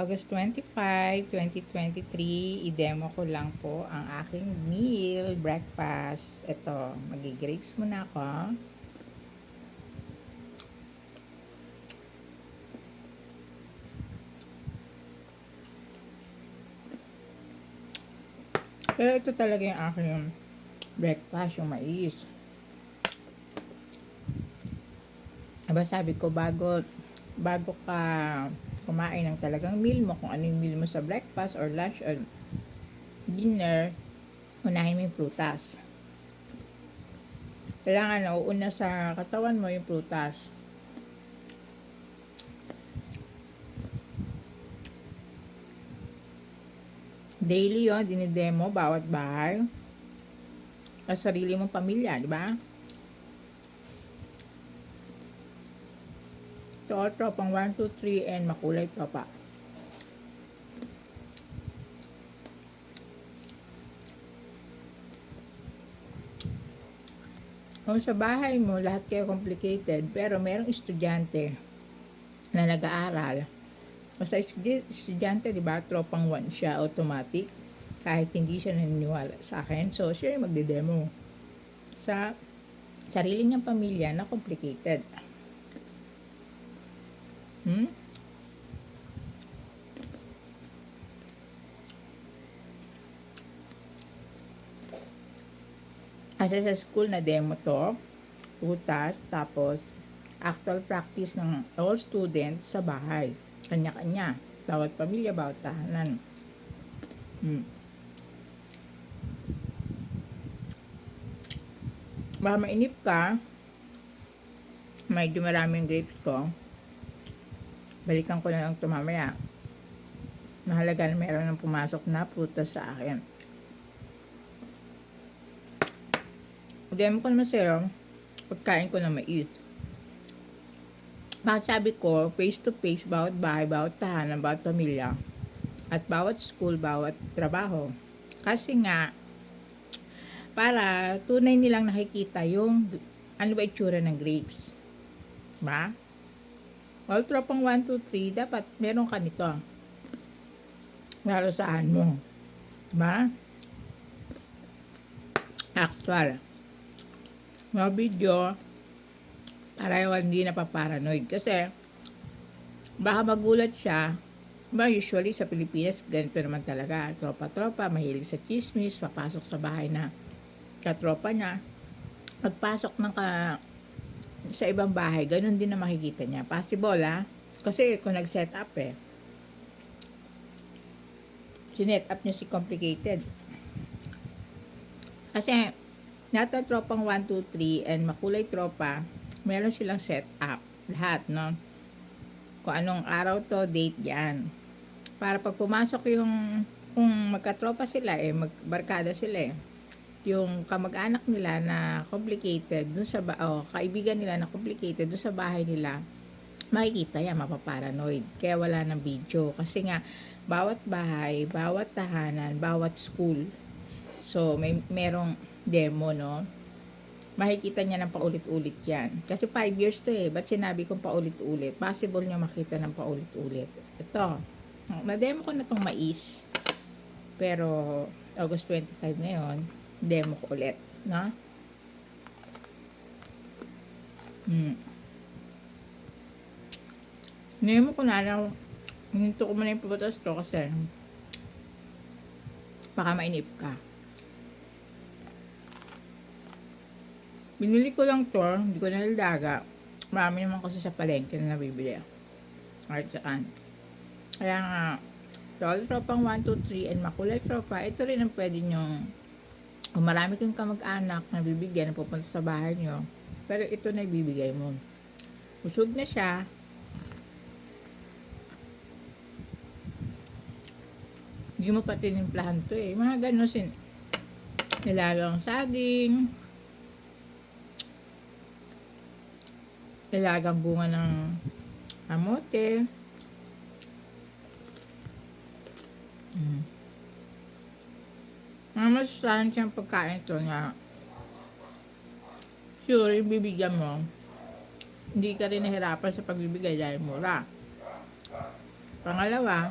August 25, 2023, i-demo ko lang po ang aking meal, breakfast. Ito, magi-grapes muna ako. Pero ito talaga yung aking breakfast, yung mais. Aba sabi ko, bago ka kumain ng talagang meal mo, kung ano yung meal mo sa breakfast or lunch or dinner, unahin mo yung prutas. Kailangan nauuna sa katawan mo yung prutas. Daily yun, dinidemo bawat bahay. Sa sarili mong pamilya, di ba? So, tropang 1, 2, 3, and makulay tropa. Kung sa bahay mo, lahat kayo complicated, pero merong estudyante na nag-aaral. O sa estudyante, di ba, tropang 1 siya, automatic. Kahit hindi siya naniniwala sa akin. So, siya yung magde-demo. Sa sarili niyang pamilya na complicated. Kasi sa school na demo to, utas, tapos actual practice ng all students sa bahay. Kanya-kanya. Bawat pamilya, bawat tahanan. Baka mainip ka, medyo maraming grapes ko, balikan ko na lang ito mamaya. Mahalaga na meron ng pumasok na prutas sa akin. Demo ko naman sa'yo, pagkain ko ng mais. Bakit sabi ko, face to face, bawat bahay, bawat tahanan, bawat pamilya, at bawat school, bawat trabaho. Kasi nga, para tunay nilang nakikita yung ano ba itsura ng grapes. Ba? All tropang 1, 2, 3, dapat meron ka nito. Narosahan mo. Ba? Actual. Mga video, para hindi napaparanoid. Kasi, baka magulat siya, ba usually sa Pilipinas, ganito naman talaga. Tropa-tropa, mahilig sa chismis, papasok sa bahay na katropa niya. Pagpasok ng sa ibang bahay, ganun din na makikita niya. Possible, Kasi kung nag-set up sinet up niya si complicated. Kasi, nata tropang 1, 2, 3, and makulay tropa, meron silang set up. Lahat, no? Kung anong araw to, date yan. Para pag pumasok kung magkatropa sila, magbarkada sila yung kamag-anak nila na complicated dun sa kaibigan nila na complicated dun sa bahay nila, makikita yan, mapaparanoid. Kaya wala ng video. Kasi nga, bawat bahay, bawat tahanan, bawat school, so merong demo, no? Makikita niya ng paulit-ulit yan. Kasi 5 years to ba't sinabi kong paulit-ulit? Possible niya makita ng paulit-ulit. Ito, na-demo ko na tong mais. Pero, August 25 ngayon, demo ko ulit, no? Demo ko na hininto ko muna yung prutas to kasi baka mainip ka. Binili ko lang to, hindi ko nalalaga. Marami naman kasi sa palengke na nabibili. Kahit saan. Kaya nga, all tropang 1, 2, 3, and makulay tropa, ito rin ang pwede nyong, kung marami kang kamag-anak na bibigyan na pupunta sa bahay nyo, pero ito na ibibigay mo. Usog na siya. Hindi mo pa tinimplahan to Mga gano'n nilagang saging, nilagang bunga ng amote. Mga masusahan siyang pagkain ito nga sure, yung bibigyan mo, hindi ka rin nahirapan sa pagbibigay dahil mura. Pangalawa,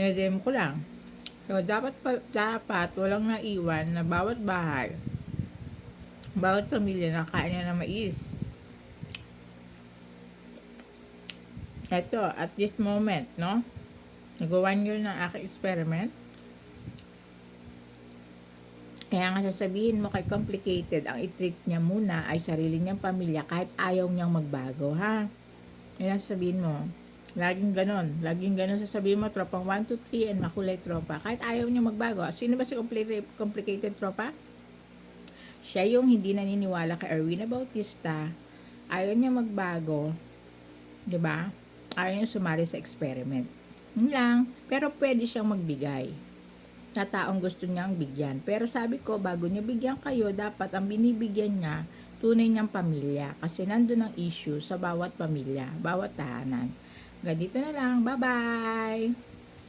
Dinadem ko lang. So, dapat walang naiwan na bawat bahay, bawat pamilya nakain na ng mais. Eto, at this moment, no? Nag-1 year ng aking experiment. Kaya nga sasabihin mo kay complicated, ang i-treat niya muna ay sarili niyang pamilya kahit ayaw niyang magbago, ha? Kaya sasabihin mo, laging ganon sasabihin mo, tropang 1, 2, 3, and makulay tropa. Kahit ayaw niya magbago. Sino ba si complicated tropa? Siya yung hindi naniniwala kay Erwina Bautista, ayaw niya magbago, 'di ba? Ayaw niya sumali sa experiment. Yun lang, pero pwede siyang magbigay na taong gusto niyang bigyan. Pero sabi ko, bago niya bigyan kayo, dapat ang binibigyan niya, tunay niyang pamilya. Kasi nandun ang issue sa bawat pamilya, bawat tahanan. Ganito na lang. Bye-bye!